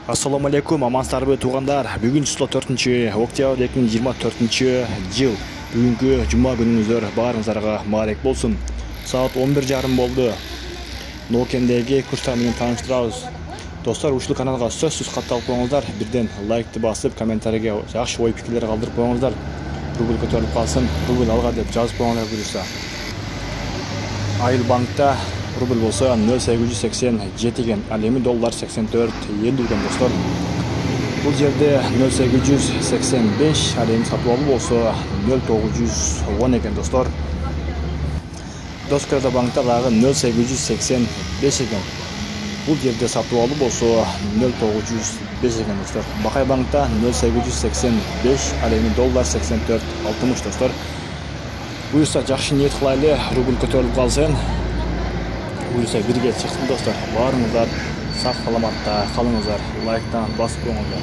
Ассаламу алейкум, амансыздарбы туугандар. Бүгүн число 4-октябрь 2024 жыл. Бүгүнкү жума күнүңүздөр баарыңыздарга маалек болсун. Саат 11:30 болду. Нокендеги курстар менен тааныштырабыз. Достор, ушул каналга сөзсүз катталып коюңуздар. Бирден лайкты басып, комментарийге жакшы ой пикирлер калтырып коюңуздар. Рубль көтөрүлүп калсын, рубль алга деп жазып коюңуздар буюрса. Айыл банкта рубль болса 0,887 ген, ал эми доллар 84,50 ген достор. Бул жерде 0,885, ал эми сатып алуу болсо 0,910 экен достор. Доскода банкта дагы 0,885 экен. Бул жерде сатып алуу болсо 0,905 экен достор. Бакай банкта 0,885, ал эми доллар 84,60 достор. Буюрса жакшы ниет кылайлы, рубль көтөрүлүп калсын. Буюрса бирге чыксын достор. Баарыңыздар сак саламатта калыңыздар. Лайктан басып коюңуздар.